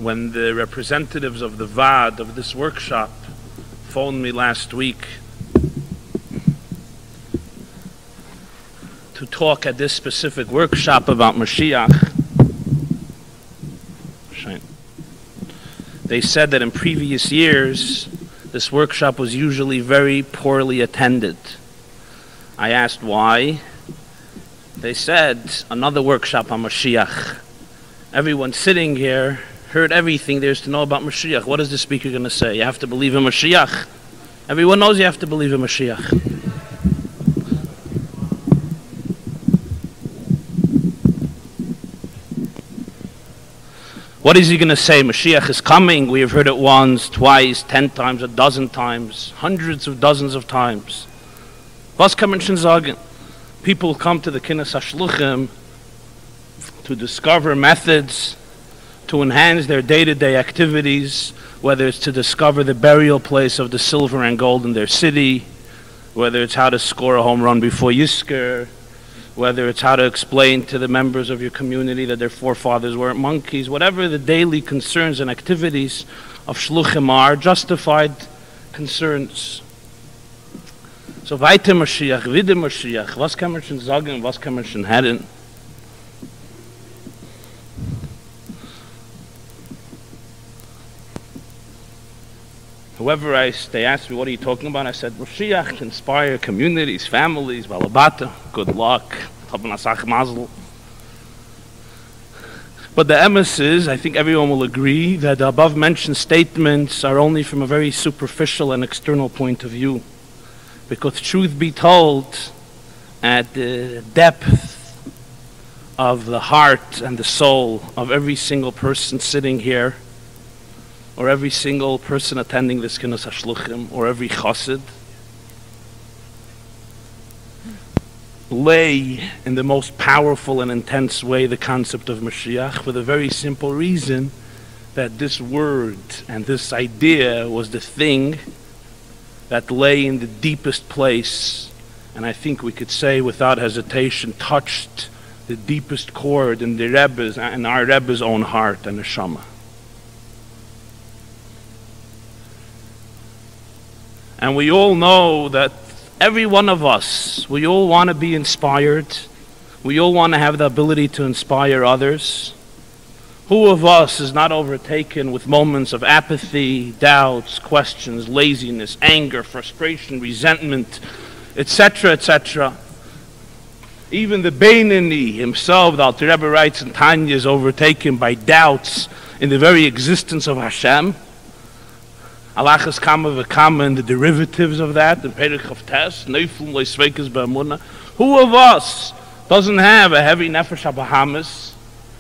when the representatives of the VAD of this workshop phoned me last week to talk at this specific workshop about Mashiach, they said that in previous years this workshop was usually very poorly attended. I asked why. They said, another workshop on Mashiach. Everyone sitting here heard everything there is to know about Mashiach. What is the speaker going to say? You have to believe in Mashiach. Everyone knows you have to believe in Mashiach. What is he going to say? Mashiach is coming. We have heard it once, twice, 10 times, a dozen times, hundreds of dozens of times. Was kann man schon sagen? People come to the Kinnas Hasluchim to discover methods to enhance their day-to-day activities, whether it's to discover the burial place of the silver and gold in their city, whether it's how to score a home run before Yisker, whether it's how to explain to the members of your community that their forefathers weren't monkeys, whatever the daily concerns and activities of Shluchim are, justified concerns. So weiter Mashiach, wieder Mashiach, was kann man schon sagen, was kann man schon hören? Whoever they asked me, what are you talking about? I said, Mashiach to inspire communities, families, balabata, good luck, mazel. But the emes is, I think everyone will agree, that the above mentioned statements are only from a very superficial and external point of view. Because truth be told, at the depth of the heart and the soul of every single person sitting here, or every single person attending this Kinnas Hasluchim, or every chassid, lay in the most powerful and intense way the concept of Mashiach, for the very simple reason that this word and this idea was the thing that lay in the deepest place, and I think we could say without hesitation touched the deepest chord in the Rebbe's, in our Rebbe's own heart and neshama. And we all know that every one of us, we all want to be inspired. We all want to have the ability to inspire others. Who of us is not overtaken with moments of apathy, doubts, questions, laziness, anger, frustration, resentment, etc., etc.? Even the Beinani himself, the Alter Rebbe writes in Tanya, is overtaken by doubts in the very existence of Hashem. Alachas kama v'kama and the derivatives of that, the Perich of Tes, Neifum le'sveikas ba'amunah. Who of us doesn't have a heavy nefesh habahamis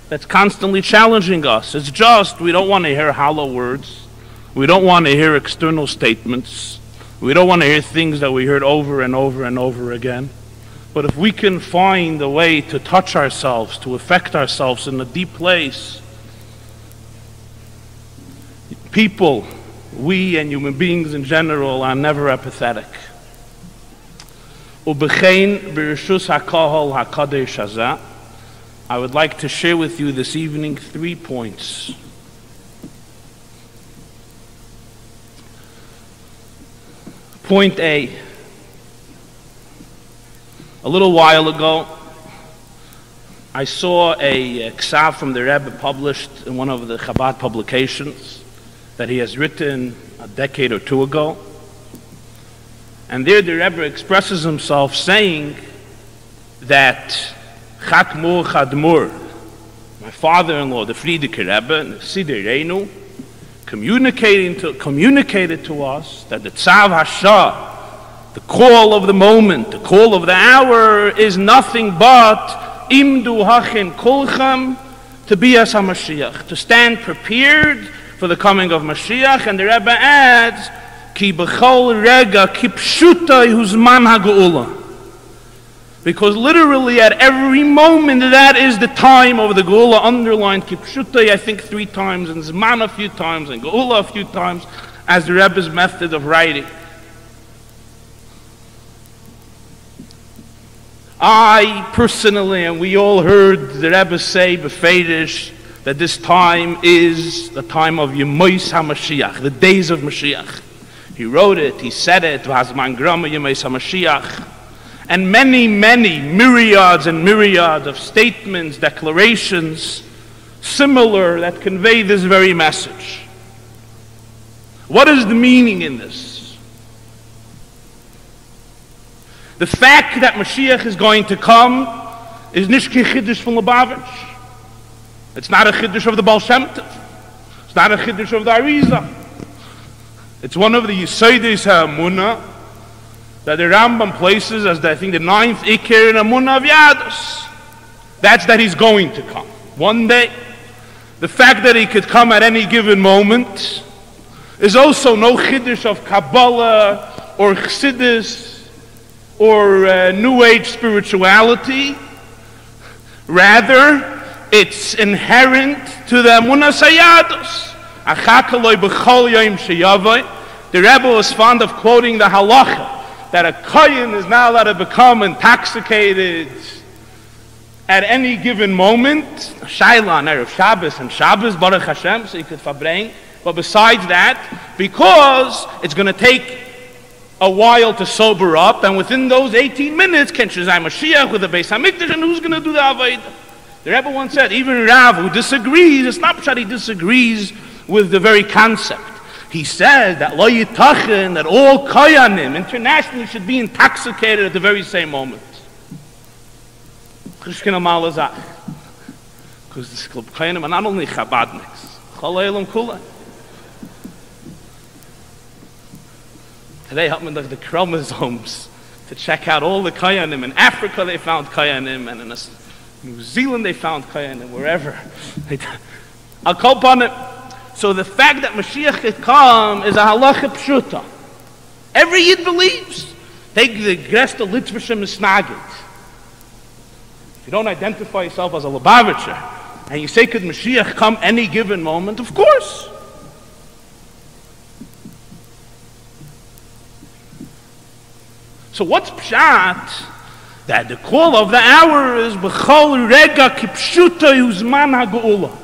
that's constantly challenging us? It's just we don't want to hear hollow words. We don't want to hear external statements. We don't want to hear things that we heard over and over and over again. But if we can find a way to touch ourselves, to affect ourselves in a deep place, people, we and human beings in general, are never apathetic. I would like to share with you this evening 3 points. Point A. A little while ago, I saw a ksav from the Rebbe published in one of the Chabad publications that he has written a decade or two ago. And there the Rebbe expresses himself saying that Chatmur Chadmur, my father-in-law, the Frierdiker Rebbe, and the Siddur Reinu, communicated to us that the Tzav Hashah, the call of the moment, the call of the hour, is nothing but Imdu Hachin Kolchem, to be as HaMashiach, to stand prepared for the coming of Mashiach. And the Rebbe adds, Ki b'chol rega kipshutai huzman ha'geula. Because literally at every moment that is the time of the Geula, underlined kipshutai I think 3 times, and Zman a few times, and Geula a few times, as the Rebbe's method of writing. I personally, and we all heard the Rebbe say befedish, that this time is the time of Yemois HaMashiach, the days of Mashiach. He wrote it, he said it, V'hazman grama Yemois HaMashiach. And many, many myriads and myriads of statements, declarations, similar, that convey this very message. What is the meaning in this? The fact that Mashiach is going to come is nicht kein Chiddush from Lubavitch. It's not a Chiddush of the Baal Shem Tov. It's not a Chiddush of the Arizal. It's one of the Yesodis HaEmunah that the Rambam places as I think the 9th Ikir in Emunah of Yadus. That's that he's going to come one day. The fact that he could come at any given moment is also no Chiddush of Kabbalah or Chassidus or New Age spirituality. Rather, it's inherent to the Emunah Sayadus. The Rebbe was fond of quoting the halacha that a kohen is not allowed to become intoxicated at any given moment. Shaila on Erev Shabbos and Shabbos, Baruch Hashem, so you could verbring. But besides that, because it's going to take a while to sober up, and within those 18 minutes, Ken Shazai Mashiach with the Beis HaMikdash, and who's going to do the Avodah? The Rebbe once said, even Rav, who disagrees, it's not that he disagrees with the very concept. He said that lo yitachin, that all koyanim internationally should be intoxicated at the very same moment. Because the koyanim are not only Chabadniks, Chol Kula. Today, help me look at the chromosomes to check out all the koyanim. In Africa, they found koyanim, and in New Zealand, they found koyanim, wherever. I'll call upon it. So the fact that Mashiach could come is a halacha pshuta. Every Yid believes. Take the Gresta Litvishim Misnagit. If you don't identify yourself as a Lubavitcher, and you say, could Mashiach come any given moment? Of course. So what's pshat? That the call of the hour is B'chol Rega Kipshuta Yuzman HaGeula.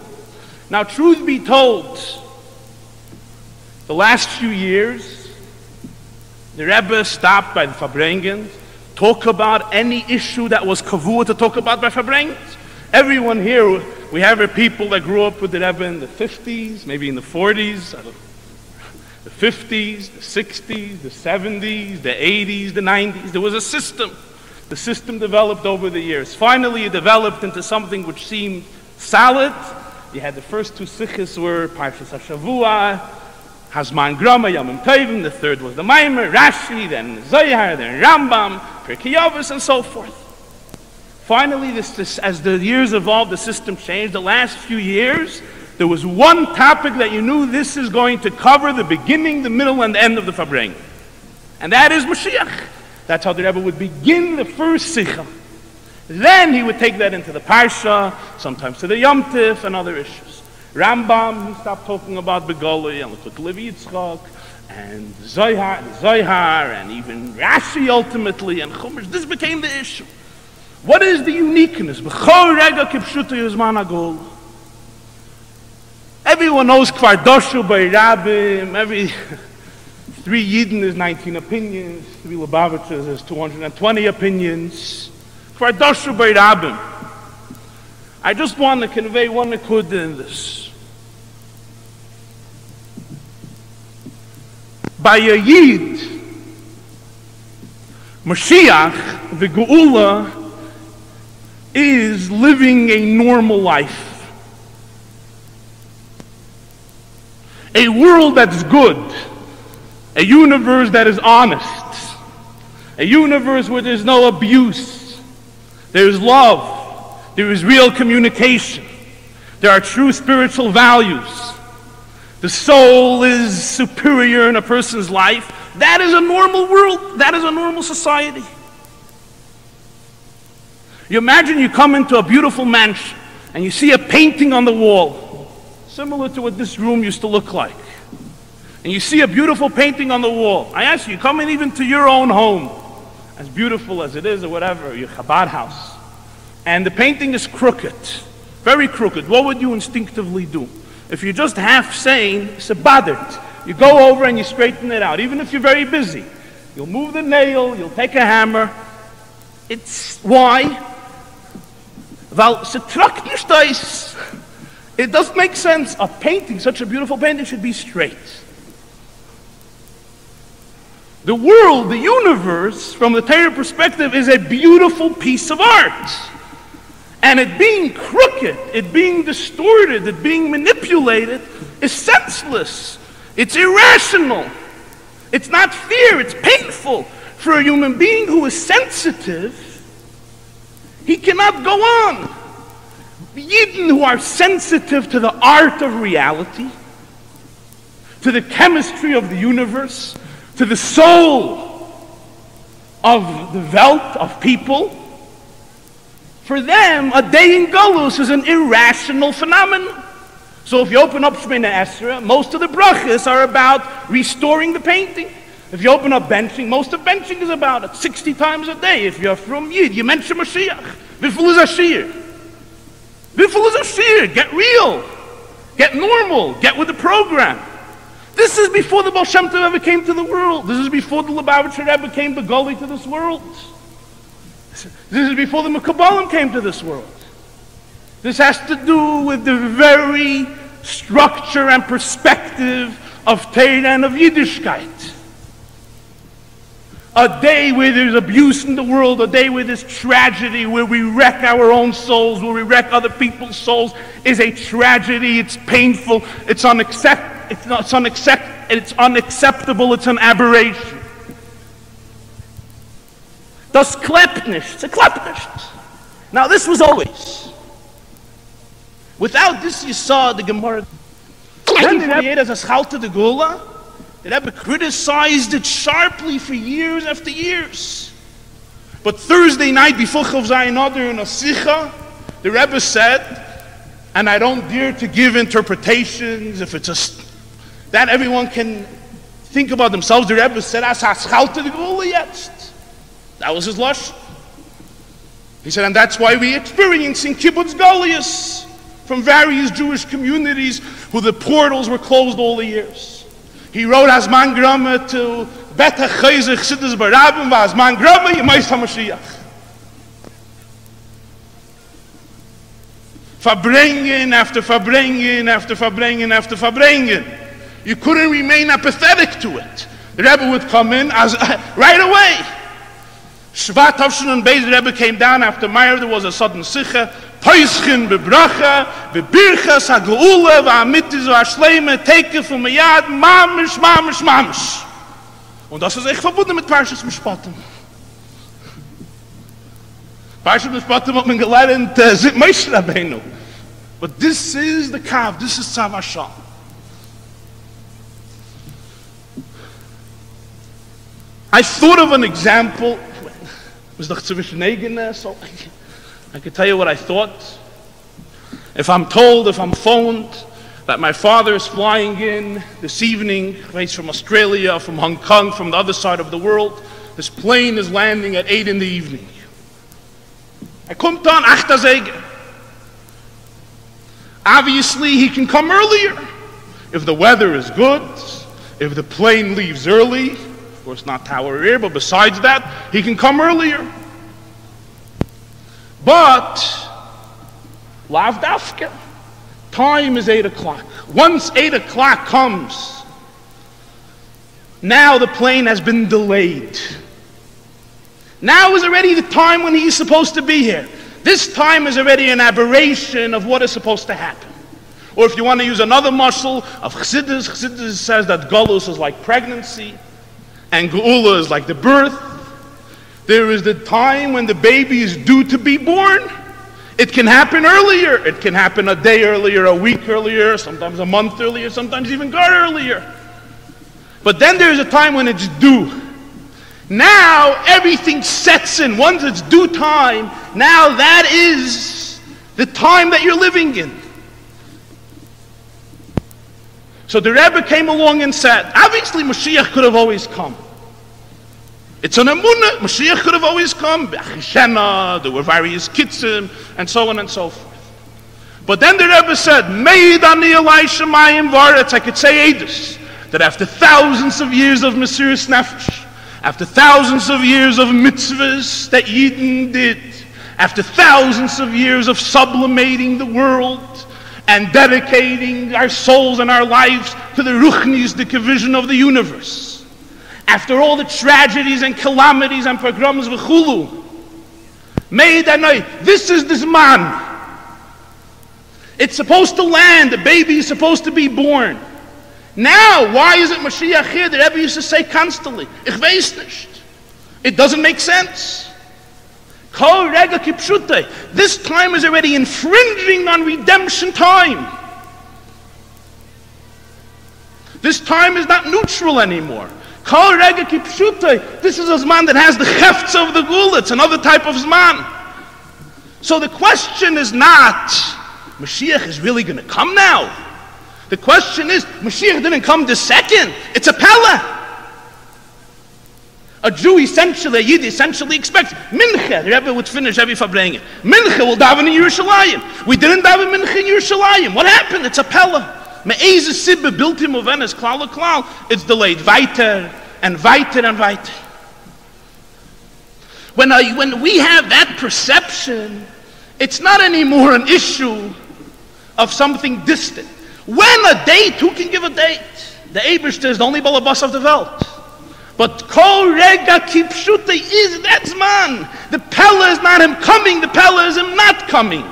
Now, truth be told, the last few years, the Rebbe stopped by the Fabrengens, talk about any issue that was kavua to talk about by Fabrengens. Everyone here, we have people that grew up with the Rebbe in the 50s, maybe in the 40s, the 50s, the 60s, the 70s, the 80s, the 90s. There was a system. The system developed over the years. Finally, it developed into something which seemed solid. You had the first two sikhs were Parshas HaShavua, Hazman Grama, Yomim Tovim. The third was the Maimer, Rashi, then Zohar, then Rambam, Pirkei Avos, and so forth. Finally, this, as the years evolved, the system changed. The last few years, there was one topic that you knew this is going to cover the beginning, the middle, and the end of the Fabring. And that is Mashiach. That's how the Rebbe would begin the first Sikha. Then he would take that into the Parsha, sometimes to the Yom Tif and other issues. Rambam, he stopped talking about Begolui and Lekut Levi Yitzchak, and Zohar, and even Rashi ultimately, and Chumash. This became the issue. What is the uniqueness? B'chol rega kipshuta yuzman hagol. Everyone knows Kvardoshu by Rabbim. Every 3 Yidden is 19 opinions. 3 Lubavitchers is 220 opinions. Kvardoshu by Rabbim. I just want to convey one nakuda in this. By a Yid, Mashiach, the Geula, is living a normal life. A world that's good. A universe that is honest. A universe where there's no abuse. There's love. There is real communication. There are true spiritual values. The soul is superior in a person's life. That is a normal world. That is a normal society. You imagine you come into a beautiful mansion and you see a painting on the wall, similar to what this room used to look like. And you see a beautiful painting on the wall. I ask you, come in even to your own home, as beautiful as it is or whatever, your Chabad house, and the painting is crooked. very crooked, what would you instinctively do? If you're just half sane, it's a badert. You go over and you straighten it out, even if you're very busy. You'll move the nail, you'll take a hammer. It's why? Weil se trakt nicht aus. It doesn't make sense. A painting, such a beautiful painting, should be straight. The world, the universe, from the Torah perspective, is a beautiful piece of art. And it being crooked, it being distorted, it being manipulated, is senseless. It's irrational. It's not fear, it's painful. For a human being who is sensitive, he cannot go on. Yidden who are sensitive to the art of reality, to the chemistry of the universe, to the soul of the Welt, of people, for them, a day in Golus is an irrational phenomenon. So if you open up Shemina Esra, most of the brachas are about restoring the painting. If you open up benching, most of benching is about it, 60 times a day. If you're from Yid, you mention Mashiach. Viful is a shir. Viful is a shir. Get real. Get normal. Get with the program. This is before the Baal Shem Tov ever came to the world. This is before the Lubavitcher Rebbe came to Goli to this world. This is before the Mekabalim came to this world. This has to do with the very structure and perspective of Torah and of Yiddishkeit. A day where there's abuse in the world, a day where there's tragedy, where we wreck our own souls, where we wreck other people's souls, is a tragedy. It's painful. It's unacceptable. It's an aberration. Das klappt nicht. It's a klappt nicht. Now this was always. Without this, you saw the Gemara. 1948 as a schalte de Gula, the Rebbe criticized it sharply for years after years. But Thursday night before Chav Zayin Adar in a Sicha, the Rebbe said, and I don't dare to give interpretations if it's that everyone can think about themselves. The Rebbe said, as a schalte de Gula jetzt. That was his lush. He said, and that's why we experiencing kibbutz galius from various Jewish communities who the portals were closed all the years. He wrote Azman Grama to Beta Chayze Chsidus Barabim va Azman Grama Yemais HaMashiach. Verbringen after verbringen after verbringen after verbringen. You couldn't remain apathetic to it. The Rebbe would come in as right away. Shvat Tavshin and Beis Rebbe came down after Meir. There was a sudden sicha. Toischin bebracha, bebirchas hageula, va'amitis va'ashleime, teke from miyad, mamish, mamish, mamish. Und das ist echt verbunden mit Parshas Mishpatim. Parshas Mishpatim hat man gelernt, sind Moshe Rabbeinu. But this is the Kav, this is Tzav Hasham. I thought of an example. Was doch zwischen Egen, so I could tell you what I thought. If I'm told, if I'm phoned that my father is flying in this evening, he's from Australia, from Hong Kong, from the other side of the world, this plane is landing at 8 in the evening. I kommt on 8 Zege. Obviously, he can come earlier. If the weather is good, if the plane leaves early, of course not Tower Air, but besides that, he can come earlier. But, lav dafka, time is 8 o'clock. Once 8 o'clock comes, now the plane has been delayed. Now is already the time when he's supposed to be here. This time is already an aberration of what is supposed to happen. Or if you want to use another muscle of Chassidus, Chassidus says that Golus is like pregnancy, and Geula is like the birth. There is the time when the baby is due to be born. It can happen earlier. It can happen a day earlier, a week earlier, sometimes a month earlier, sometimes even God earlier. But then there's a time when it's due. Now everything sets in. Once it's due time, now that is the time that you're living in. So the Rebbe came along and said, obviously Mashiach could have always come. It's an emunah. Mashiach could have always come. There were various kitzim, and so on and so forth. But then the Rebbe said, Meid ani alai shemayim v'aretz, I could say Eidos, that after thousands of years of Mesiras Nefesh, after thousands of years of mitzvahs that Yidden did, after thousands of years of sublimating the world and dedicating our souls and our lives to the Ruchnis, the vision of the universe, after all the tragedies and calamities and pogroms v'chulu, Meid ani, this is this man. It's supposed to land, the baby is supposed to be born. Now, why is it Mashiach here? The Rebbe used to say constantly, Ich weiß nicht. It doesn't make sense. Kol rega kipshute. This time is already infringing on redemption time. This time is not neutral anymore. Kol rega kipshute. This is a Zman that has the hefts of the Gula. It's another type of Zman. So the question is not, Mashiach is really going to come now. The question is, Mashiach didn't come this second. It's a Pella. A Jew essentially, a Yid essentially expects Mincha. The Rebbe would finish every Fabrengen. Mincha will daven in Yerushalayim. We didn't daven Mincha in Yerushalayim. What happened? It's a Pella. Me'ez sibbe built him uvenes klal klal. It's delayed. Weiter and weiter and weiter. When we have that perception, it's not anymore an issue of something distant. When a date, who can give a date? The Eibishter is the only balabas of the Welt. But kol rega kipshute is that's man. The Pella is not him coming, the Pella is him not coming.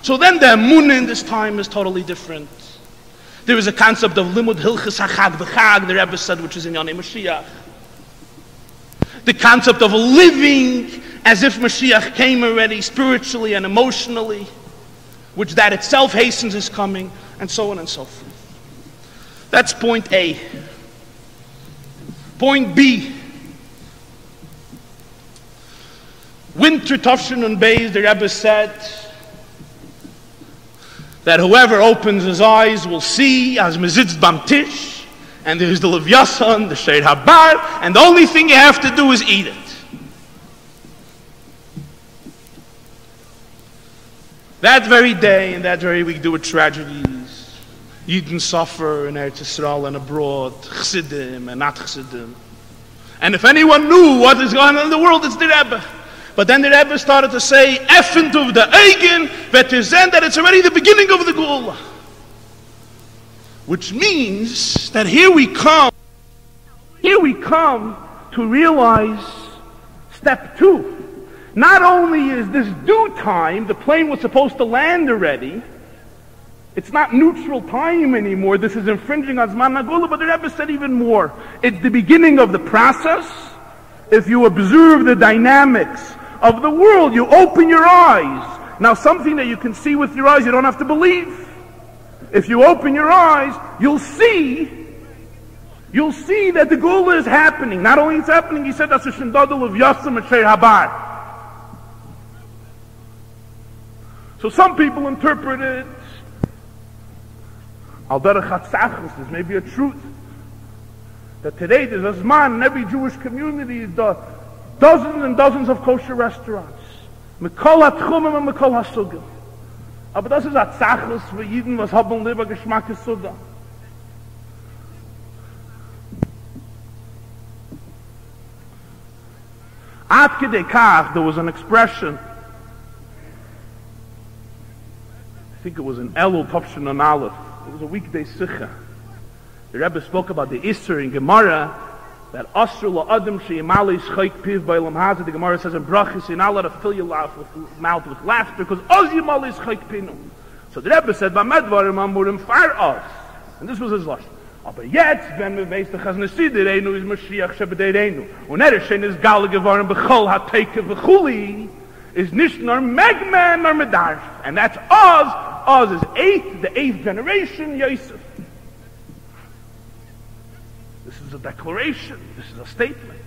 So then the Emunah in this time is totally different. There is a concept of limud hilchis hachag v'chag, the Rebbe said, which is in Yonei Mashiach. The concept of living as if Mashiach came already, spiritually and emotionally, which that itself hastens his coming, and so on and so forth. That's point A. Point B. Winter Tafshin and Beis, the Rebbe said that whoever opens his eyes will see as mezitz bam tish, and there's the Levyasan, the Sheir Habar, and the only thing you have to do is eat it. That very day and that very week there were tragedies. Yidden suffer in Eretz Yisrael and abroad, Chassidim and not Chassidim. And if anyone knew what is going on in the world, it's the Rebbe. But then the Rebbe started to say, Effent of the Eigen, Vetizend, that it's already the beginning of the Geula. Which means that here we come to realize step 2. Not only is this due time, the plane was supposed to land already, it's not neutral time anymore, this is infringing on Zman Nagula, but the Rebbe said even more. It's the beginning of the process. If you observe the dynamics of the world, you open your eyes. Now something that you can see with your eyes, you don't have to believe. If you open your eyes, you'll see that the Gula is happening. Not only it's happening, he said that's a Shindadul of Yassam and Sheir Habar. So some people interpret it al derech hatzachus, there's maybe a truth that today there's a zman in every Jewish community, dozens and dozens of kosher restaurants, mikol hatchumim and mikol hasugim. Aber das ist hatzachus für Yidden, was haben lieber Geschmack ist Suda. Ad kedei kach, there was an expression, I think it was in Elul Topshin and Aleph. It was a weekday Sikha. The Rebbe spoke about the Isser in Gemara, that Asr la'adam she'imali shchaik piv ba'elam hazeh. The Gemara says in Brachis, you're not allowed to fill your mouth with laughter, because oz yimali shchaik pinu. So the Rebbe said, Ba'medvarim amurim far us. And this was his lashon. Aber jetzt, wenn wir weiss, dass Nesidereinu is Mashiach shebedereinu. Und schein is Gala geworden, bechol ha-teike v'chuli, is nicht nor megman nor medarf. And that's Oz. Oz is the eighth generation, Yosef. This is a declaration. This is a statement.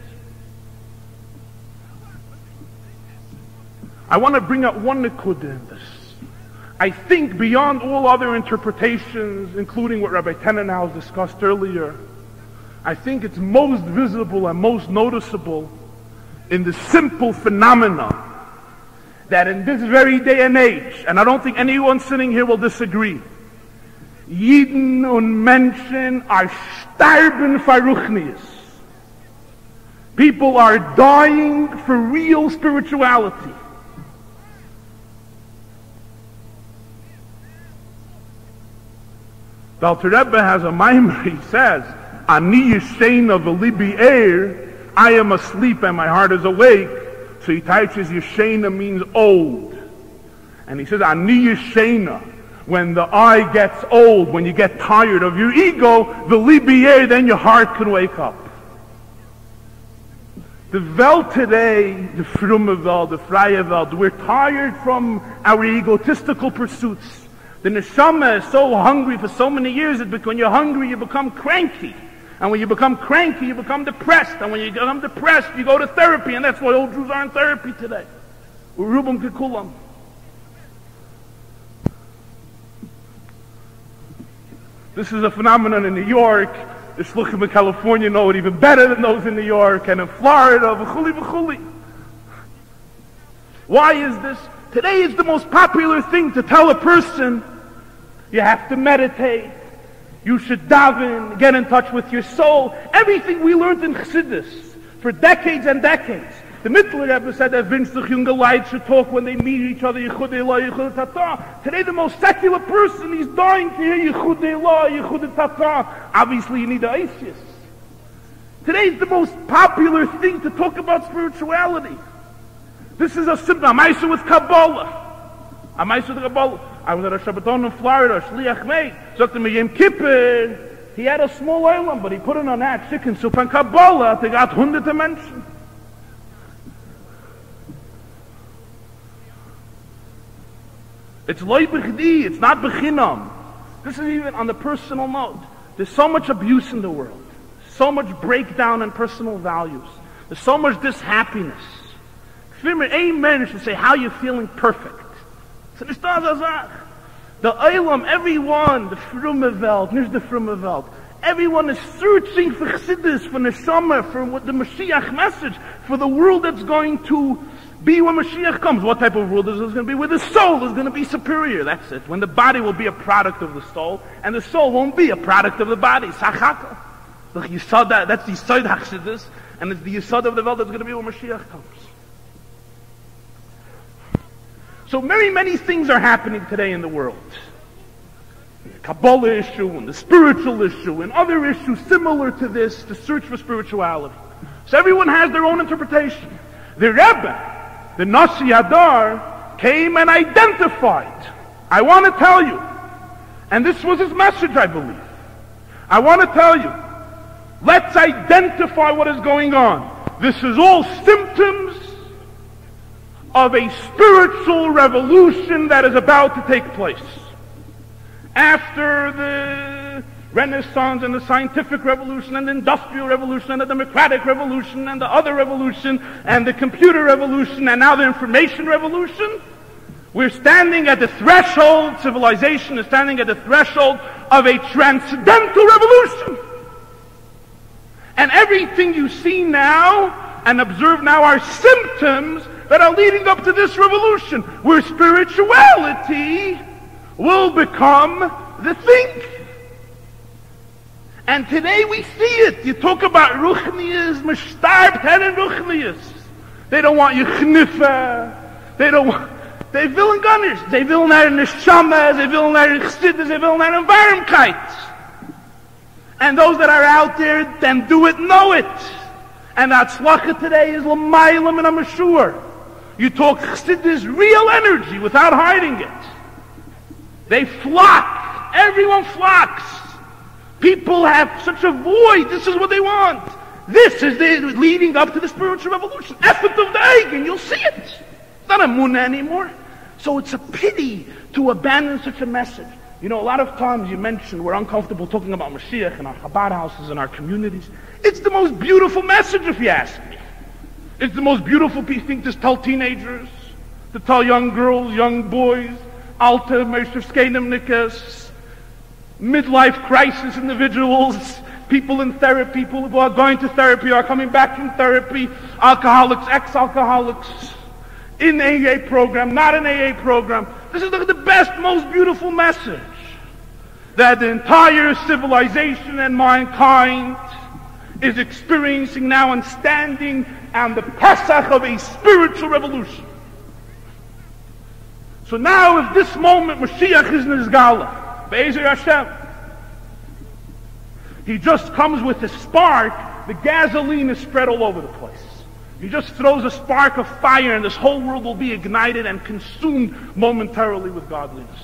I want to bring out one nikud in this. I think beyond all other interpretations, including what Rabbi Tenenhaus discussed earlier, I think it's most visible and most noticeable in the simple phenomena that in this very day and age, and I don't think anyone sitting here will disagree, Yidden und Menschen are starben for Ruchnius. People are dying for real spirituality. The Alter Rebbe has a mimer, he says, Ani Yeshena v'libi eir, I am asleep and my heart is awake. So he teaches Yeshena means old. And he says, Ani Yeshena, when the eye gets old, when you get tired of your ego, v'libi eir, then your heart can wake up. The Welt today, the frumme Welt, the freie Welt, we're tired from our egotistical pursuits. The neshama is so hungry for so many years that when you're hungry, you become cranky. And when you become cranky, you become depressed. And when you become depressed, you go to therapy. And that's why all Jews are in therapy today. Urubum kekulam. This is a phenomenon in New York. The Hasluchim in California know it even better than those in New York and in Florida. V'chuli v'chuli. Why is this? Today is the most popular thing to tell a person, you have to meditate, you should daven, get in touch with your soul. Everything we learned in Chassidus for decades and decades. The Mittler Rebbe said that Vinstach Junge Leid should talk when they meet each other, Yichud Elah, Yichud Tata. Today the most secular person, he's dying to hear Yichud Elah, Yichud Tata. Obviously you need the Isis. Today is the most popular thing to talk about spirituality. This is a simple, I'm Isa with Kabbalah. I'm Isa with Kabbalah. I was at a Shabbaton in Florida, Shliach Mei. Sagte me Yom Kippur, he had a small island, but he put it on that chicken soup and Kabbalah, they got hundreds of Menschen. It's loy b'chdi, it's not b'chinam. This is even on the personal note. There's so much abuse in the world. So much breakdown in personal values. There's so much dishappiness. Amen should say, how you feeling perfect. So the Eilam, everyone, the frumme Welt, nicht the frumme Welt, everyone is searching for Chassidus, for Neshama, for what the Mashiach message, for the world that's going to be when Mashiach comes. What type of world is this going to be? Where the soul is going to be superior. That's it. When the body will be a product of the soul, and the soul won't be a product of the body. Sachaka. You saw that. That's the Yisod HaChassidus, and it's the Yisod of the world that's going to be when Mashiach comes. So very many things are happening today in the world. The Kabbalah issue, and the spiritual issue, and other issues similar to this, the search for spirituality. So everyone has their own interpretation. The Rebbe, the Nasi Hadar, came and identified. I want to tell you, and this was his message, I believe. I want to tell you, let's identify what is going on. This is all symptoms of a spiritual revolution that is about to take place. After the Renaissance and the scientific revolution and the industrial revolution and the democratic revolution and the other revolution and the computer revolution and now the information revolution, we're standing at the threshold, civilization is standing at the threshold of a transcendental revolution. And everything you see now and observe now are symptoms that are leading up to this revolution, where spirituality will become the thing. And today we see it. You talk about Ruchnius, Mishtarb, Teren Ruchnius. They don't want you Kniffe. They will gunners. They will not in Neshama, they will not in Chassidus, they will not in Varmkeit. And those that are out there, then do it, know it. And that Tzlacha today is L'maylam and Amashur. You talk Chassidus, real energy, without hiding it. They flock. Everyone flocks. People have such a void. This is what they want. This is the leading up to the spiritual revolution. Effort of the Eigen. You'll see it. It's not a Munah anymore. So it's a pity to abandon such a message. You know, a lot of times you mention we're uncomfortable talking about Mashiach in our Chabad houses, in our communities. It's the most beautiful message, if you ask me. It's the most beautiful thing to tell teenagers, to tell young girls, young boys, Alta, Mershevskenemnikas, midlife crisis individuals, people in therapy, people who are going to therapy, are coming back from therapy, alcoholics, ex-alcoholics. in AA program, not an AA program. This is the best, most beautiful message. That the entire civilization and mankind is experiencing now and standing on the Pesach of a spiritual revolution. So now if this moment Mashiach is Nizgala, Be'ezer Hashem, he just comes with a spark, the gasoline is spread all over the place. He just throws a spark of fire and this whole world will be ignited and consumed momentarily with godliness.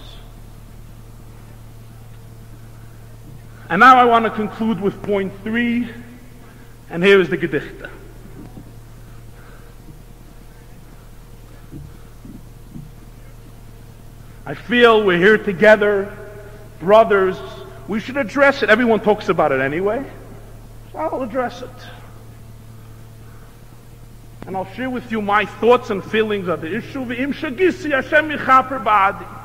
And now I want to conclude with point 3, and here is the Gedichte. I feel we're here together, brothers. We should address it. Everyone talks about it anyway. So I'll address it. And I'll share with you my thoughts and feelings of the issue. V'im shagisi Hashem yichaper ba'adi.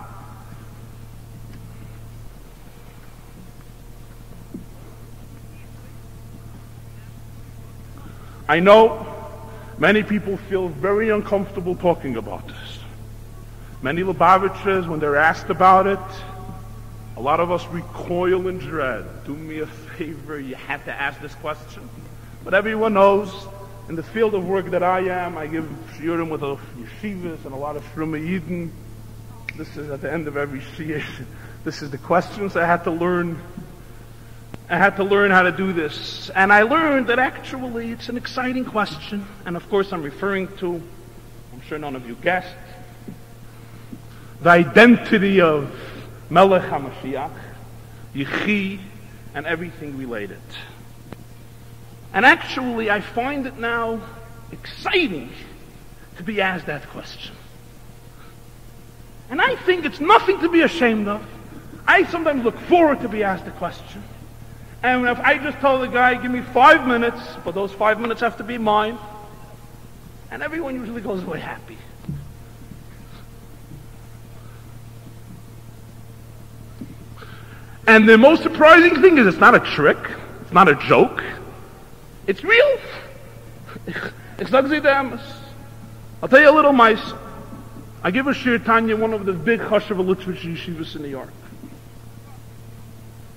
I know many people feel very uncomfortable talking about this. Many Lubavitchers, when they're asked about it, a lot of us recoil in dread. Do me a favor, you have to ask this question. But everyone knows, in the field of work that I am, I give shiurim with a yeshivas and a lot of shruma yidden. This is at the end of every shiur. This is the questions I had to learn. I had to learn how to do this. And I learned that actually it's an exciting question. And of course I'm referring to, I'm sure none of you guessed, the identity of Melech HaMashiach, Yechi, and everything related. And actually I find it now exciting to be asked that question. And I think it's nothing to be ashamed of. I sometimes look forward to be asked the question. And if I just tell the guy, give me 5 minutes, but those 5 minutes have to be mine, and everyone usually goes away happy. And the most surprising thing is it's not a trick, it's not a joke, it's real. I'll tell you a little mice. I give a shir Tanya, one of the big Chashav Literature yeshivas in New York.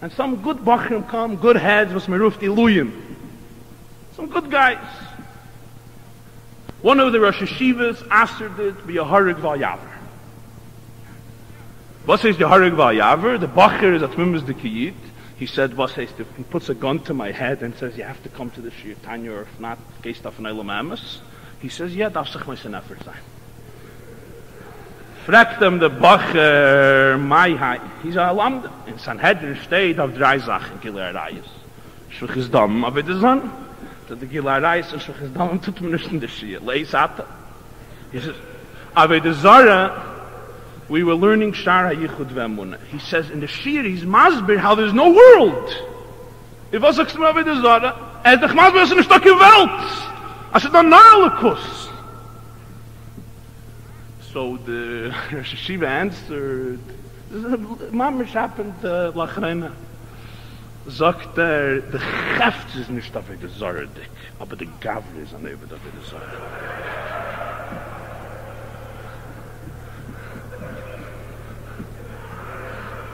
And some good bachrim come, good heads, was merufti luyim. Some good guys. One of the Rosh Yeshivas asked it to be a harig val yaver. What says the harig val yaver? The bacher is at mimus de kiyit. He said, what says, he puts a gun to my head and says, you have to come to the shir Tanya, or if not, geist af an elam amas. He says, yeah, darf sich mein effort sein. Fragt ihm der Bacher, Mai, he's a Lamda. In Sanhedrin steht auf 3 Sachen, Gilarayis. Shvichis Dam, aber das an, that the Gilarayis and Shvichis Dam tut man nicht in der Shia. Leis Ata. He says, aber the Zara, we were learning Shara Yichud V'Emunah. He says, in the Shia, he's masbir how there's no world. If was sagst du mal the Zara, doch masbir ist eine Stücke Welt. Also dann Narlikus. So the Rosh Hashiva answered, Mamish happened lachreina. Sagt the Cheft is nicht auf der Zardik, aber the Gavre is an Eved auf der Zardik.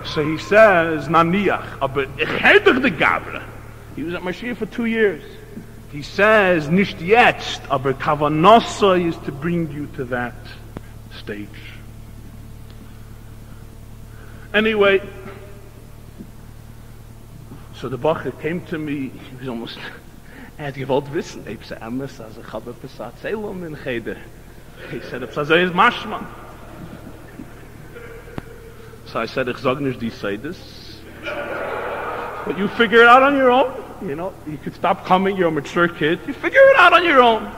So he says, Naniach, aber ich hätte the Gavre. He was at Mashiach for 2 years. He says, nicht jetzt, aber Kavanosa is to bring you to that stage. Anyway, so the Bacher came to me, he was almost, had gewollt wissen, ich said, Emes, also ich habe etwas erzählen in Cheder. He said, it's also is Mashma. So I said, ich sag nicht, die say this. But you figure it out on your own. You know, you could stop coming, you're a mature kid. You figure it out on your own.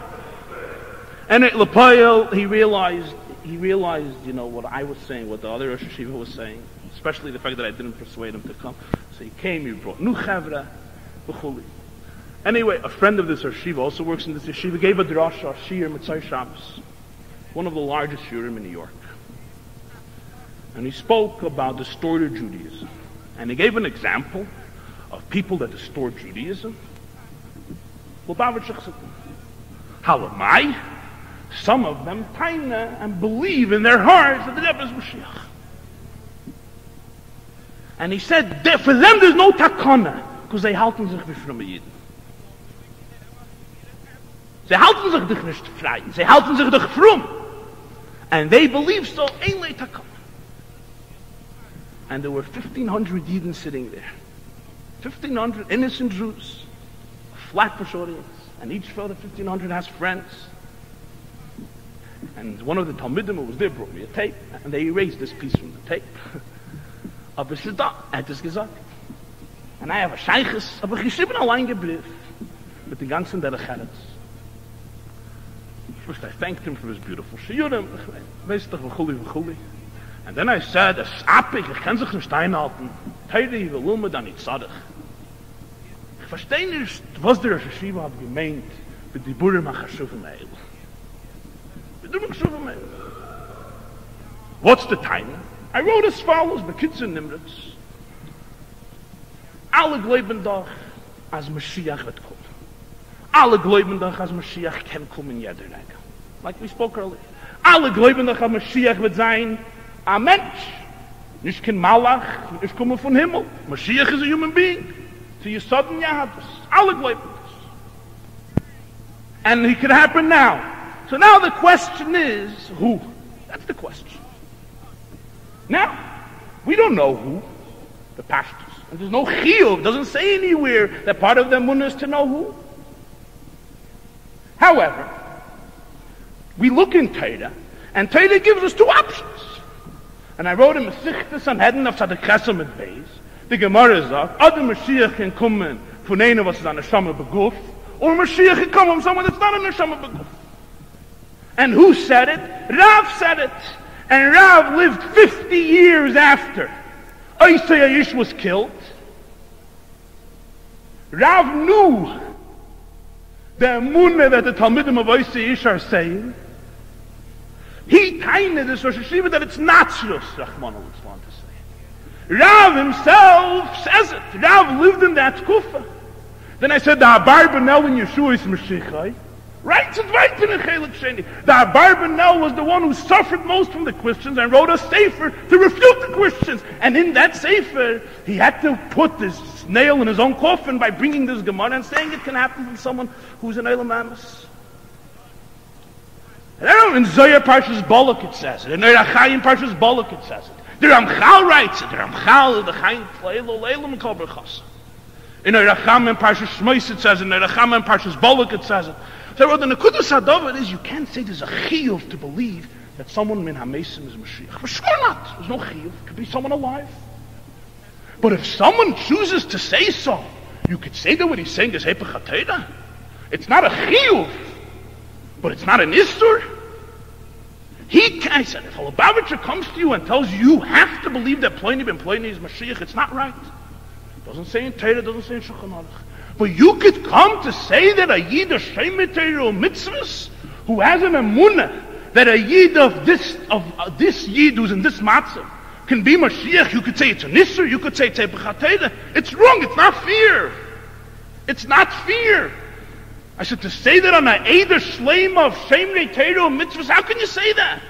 And at Lepayel, he realized, you know, what I was saying, what the other Rosh Hashiva was saying, especially the fact that I didn't persuade him to come. So he came, he brought Nu Chavra, B'chuli. Anyway, a friend of this Rosh Hashiva also works in this yeshiva, gave a drasha, Shir Mitzay Shabbos, one of the largest shiurim in New York. And he spoke about distorted Judaism. And he gave an example of people that distort Judaism. How am I? some of them taina and believe in their hearts that the Rebbe is Mashiach. And he said, for them there's no takana, because they halten sich nicht from a Yidden. They halten sich dich nicht frei. They halten sich dich frum. And they believe so, ain't takana. And there were 1,500 Yidden sitting there. 1,500 innocent Jews. A flatbush audience. And each fellow, 1,500, has friends. And one of the Talmidim who was there brought me a tape. And they erased this piece from the tape. Aber es ist da, hat es gesagt. Und I have a Sheiches, aber geschrieben allein geblieben. Mit den ganzen Derecheretz. First I thanked him for his beautiful shiurim. Weißt doch, v'chuli. And then I said, es appig, ich kann sich nicht einhalten. Teiri, will Lilme da nicht zadich. Ich verstehe nicht, was der Yeshiva hat gemeint, mit die Burim HaChashuvim Eil. Mit dem HaChashuvim Eil. What's the time? I wrote as follows, Bekitzer Nimritz. Alle glauben doch, als Mashiach wird kommen. Alle glauben doch, als Mashiach kann kommen in jeder Regel. Like we spoke earlier. Alle glauben doch, als Mashiach wird sein, ein Mensch. Nicht kein Malach, nicht kommen von Himmel. Mashiach is a human being. So you suddenly have this. Alle glauben this. And it could happen now. So now the question is, who? That's the question. Now, we don't know who, the pastors. And there's no chiyuv. It doesn't say anywhere that part of the emunah is to know who. However, we look in Torah, and Torah gives us two options. And I wrote in Mesichtes on Hedden of Tzaddik Chesed mit Beis, the Gemara sagt, other Mashiach can come von einer was is an Neshama beguf, or Mashiach can come from someone that's not a Neshama beguf. And who said it? Rav said it. And Rav lived 50 years after Isai Aish was killed. Rav knew the emunah that the Talmidim of Isai Aish are saying. He tainted this Rosh Hashiva that it's not Shus, Rahman al-Islam to say. Rav himself says it. Rav lived in that kufa. Then I said, the Abar Benel in Yeshua is Mashiach. Right? The Abar Benel was the one who suffered most from the Christians and wrote a sefer to refute the Christians. And in that sefer, he had to put this nail in his own coffin by bringing this Gemara and saying it can happen from someone who's an Eilam Amos. And I don't know, in Zohar Parshas Balak it says it. In Erachayim Parshas Balak it says it. The Ramchal writes it. The Ramchal is the Chaim Tleilo Leilam Kol Berchas. In Eracham and Parshas Shmois it says it. In Eracham and Parshas Balak it says it. So what the Nekudas Hadavar is, you can't say there's a chiyuv to believe that someone min hamesim is Mashiach. For sure not. There's no chiyuv. It could be someone alive. But if someone chooses to say so, you could say that what he's saying is Hepech HaTorah. It's not a chiyuv, but it's not an isur. I said, if a Lubavitcher comes to you and tells you you have to believe that Pliny ben Pliny is Mashiach, it's not right. It doesn't say in Torah, it doesn't say in Shulchan Aruch. But you could come to say that a Yid of Shemitah or Mitzvahs, who has an emunah, that a Yid of this Yid who's in this matzah can be Mashiach. You could say it's a Nisr, you could say it's a Bechateda. It's wrong, it's not fear. It's not fear. I said, to say that on a Eder Shleima of Shemitah or Mitzvahs, how can you say that?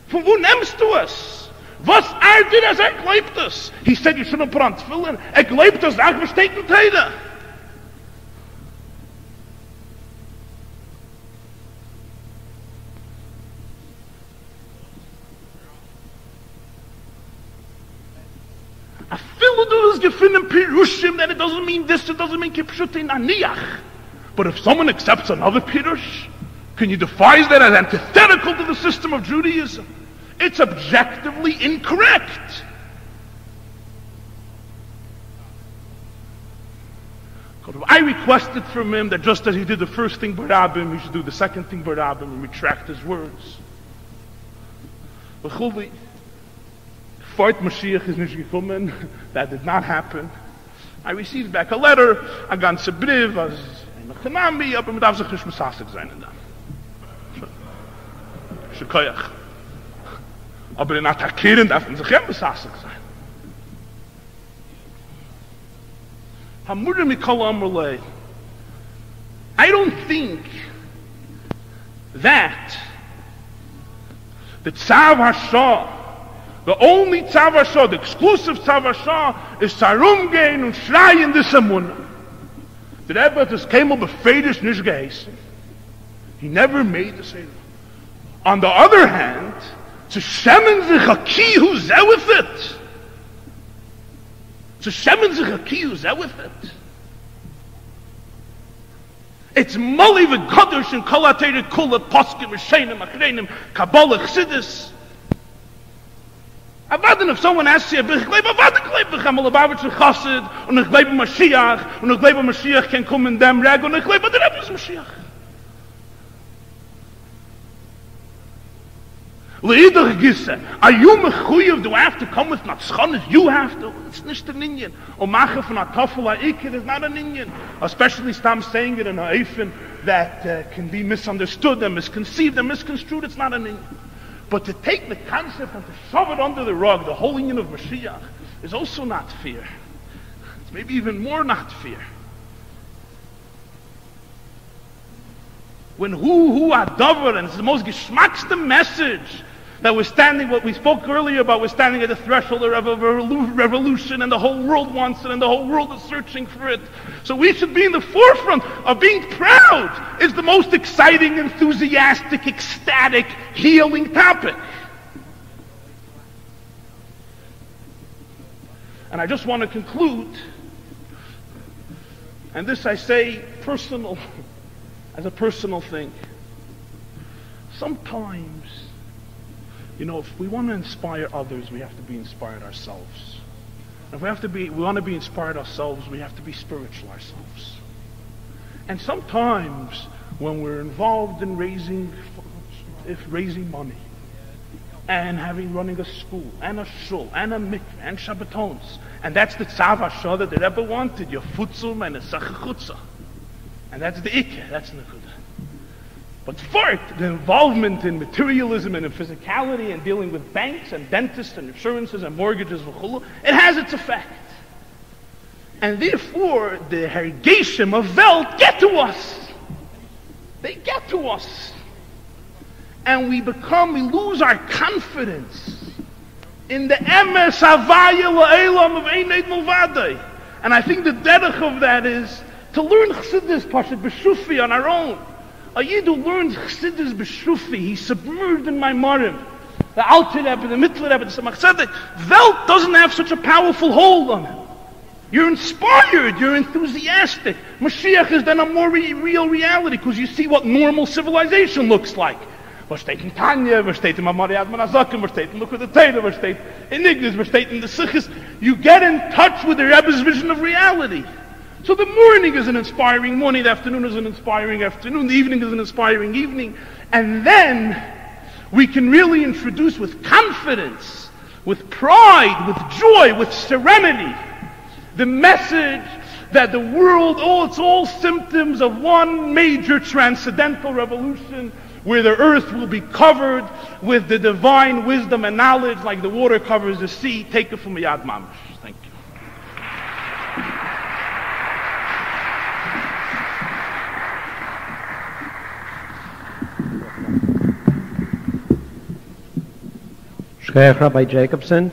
From wo nimmst du es? Was dir as glaubt es? He said you shouldn't put on tefillin. Glaubt es, versteht in Torah. I feel du das gefunden Pirushim, that it doesn't mean this, it doesn't mean Kipshut in Aniach. But if someone accepts another Pirush, can you define that as antithetical to the system of Judaism? It's objectively incorrect. I requested from him that just as he did the first thing Barabim, he should do the second thing Barabim and retract his words. Bechulvi, Fort Mashiach is nicht gekommen. That did not happen. I received back a letter, a ganze brief, as ein Chanami, aber man darf sich nicht mesasig sein in dem. Shekoyach. Aber in attackieren darf man sich ja mesasig sein. Hamura Mikol Amrulay. I don't think that the Tzav Hashah, the only Tzav Hashah, the exclusive Tzav Hashah, is Zarum gehen und schreien this Amunah. The Rebbe has came up with Fedish nicht geheißen. He never made the same. On the other hand, to shemen sich a kihu zeh with it. To shemen sich a kihu zeh with it. It's Mali v'Kodesh and Kol HaTeirah Kula Poskim V'Sheinim Achreinim Kabbalah Chassidus. Avodah, if someone asks you, ich glaube, avodah glaube ich am Lubavitcher Chassid, und ich glaube Mashiach, und ich glaube Mashiach kann kommen in dem Reg, und ich glaube der Rebbe ist Mashiach. Leidach gisse, are you mechuyev, do I have to come with Natschanis? You have to. It's not an Indian. Or mache von a tafel ha'ikid is not an Indian. Especially Stam saying it in a eifin that can be misunderstood and misconceived and misconstrued. It's not an Indian. But to take the concept and to shove it under the rug, the whole union of Mashiach, is also not fear. It's maybe even more not fear. When who adavar, and it's the most geschmackste message that we're standing, what we spoke earlier about, we're standing at the threshold of a revolution, and the whole world wants it, and the whole world is searching for it. So we should be in the forefront of being proud. It's the most exciting, enthusiastic, ecstatic, healing topic. And I just want to conclude, and this I say personal, as a personal thing. Sometimes, if we want to inspire others, we have to be inspired ourselves. And if we want to be inspired ourselves, we have to be spiritual ourselves. And sometimes, when we're involved in raising money, and running a school, and a shul, and a mikveh, and Shabbatons, and that's the Tzav Hashah that the Rebbe wanted, your futzum and a sachachutza. And that's the ikeh, that's the nekuda. But for it, the involvement in materialism and in physicality and dealing with banks and dentists and insurances and mortgages, it has its effect. And therefore, the hergeshim of Welt get to us. They get to us. And we lose our confidence in the emes havaya la'elam of Eined Mulvadei. And I think the derech of that is to learn Chassidus Pashat B'Shufi on our own. A Yid who learns Chassidus B'Shufi, he's submerged in my Marim. The Alter Rebbe, the Mittler Rebbe, the Samach Tzedek. Welt doesn't have such a powerful hold on him. You're inspired, you're enthusiastic. Mashiach is then a more real reality, because you see what normal civilization looks like. Wir steht in Tanya, wir steht in Mamari Adman Azakim, wir steht in Look at the Torah, wir steht in Ignis, wir steht in the Sikhis. You get in touch with the Rebbe's vision of reality. So the morning is an inspiring morning, the afternoon is an inspiring afternoon, the evening is an inspiring evening. And then we can really introduce with confidence, with pride, with joy, with serenity, the message that the world, it's all symptoms of one major transcendental revolution where the earth will be covered with the divine wisdom and knowledge like the water covers the sea. Take it from Yad Mamash. Thank you. Shkayach Rabbi Jacobson.